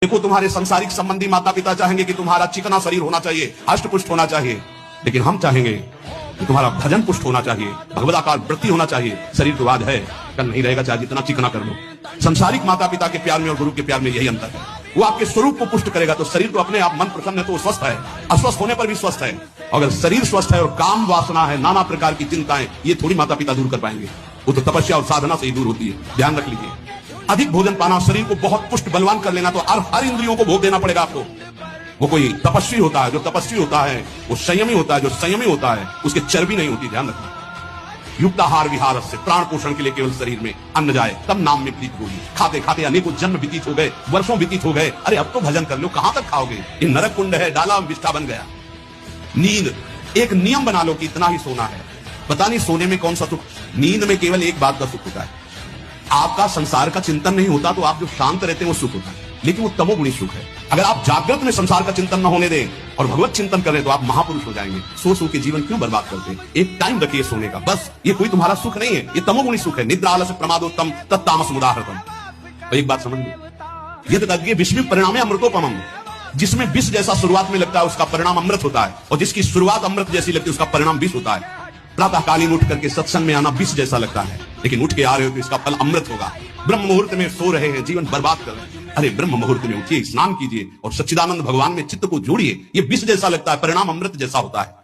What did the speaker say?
देखो, तुम्हारे संसारिक संबंधी माता पिता चाहेंगे कि तुम्हारा चिकना शरीर होना चाहिए, हष्ट पुष्ट होना चाहिए, लेकिन हम चाहेंगे कि तुम्हारा भजन पुष्ट होना चाहिए, भगवदाकार वृत्ति होना चाहिए। शरीर तो आज है, कल नहीं रहेगा, चाहे जितना चिकना कर लो। संसारिक माता पिता के प्यार में और गुरु के प्यार में यही अंतर है। वो आपके स्वरूप को पुष्ट करेगा तो शरीर तो अपने आप, मन प्रसन्न है तो वो स्वस्थ है, अस्वस्थ होने पर भी स्वस्थ है। अगर शरीर स्वस्थ है और काम वासना है, नाना प्रकार की चिंताएं, ये थोड़ी माता पिता दूर कर पाएंगे। वो तो तपस्या और साधना से ही दूर होती है, ध्यान रख लीजिए। अधिक भोजन पाना, शरीर को बहुत पुष्ट बलवान कर लेना, तो हर इंद्रियों को भोग देना पड़ेगा आपको। वो कोई तपस्वी होता है, जो तपस्वी होता है वो संयमी होता है, जो संयमी होता है उसके चर्बी नहीं होती, ध्यान रखना। युक्ताहार विहार से प्राण पोषण के लिए केवल शरीर में अन्न जाए तब नाम में प्रीति होगी। खाते खाते अनेकों जन्म व्यतीत हो गए, वर्षों व्यतीत हो गए, अरे अब तो भजन कर लो, कहां तक खाओगे? ये नरक कुंड है, डाला विष्ठा बन गया। नींद, एक नियम बना लो कि इतना ही सोना है। पता नहीं सोने में कौन सा सुख, नींद में केवल एक बात का सुख होता है, आपका संसार का चिंतन नहीं होता, तो आप जो शांत रहते हैं वो सुख होता है, लेकिन वो तमोगुणी सुख है। अगर आप जागृत में संसार का चिंतन न होने दें और भगवत चिंतन करें तो आप महापुरुष हो जाएंगे। सो सो के जीवन क्यों बर्बाद करते हैं? एक टाइम रखिए सोने का, बस। ये कोई तुम्हारा सुख नहीं है, ये तमोगुणी सुख है। निद्रा आलस्य प्रमादोत्तम तत्तामस मुदाहृतम। तो एक बात समझ लो, यद तज्ञ विष्णु परिणामे अमृतोपमम। जिसमें विष जैसा शुरुआत में लगता है उसका परिणाम अमृत होता है, और जिसकी शुरुआत अमृत जैसी लगती है उसका परिणाम विष होता है। प्रातःकालीन उठ करके सत्संग में आना विष जैसा लगता है, लेकिन उठ के आ रहे हो तो इसका फल अमृत होगा। ब्रह्म मुहूर्त में सो रहे हैं, जीवन बर्बाद कर रहे हैं, अरे ब्रह्म मुहूर्त में उठिए, स्नान कीजिए और सच्चिदानंद भगवान में चित्त को जोड़िए। ये विष जैसा लगता है, परिणाम अमृत जैसा होता है।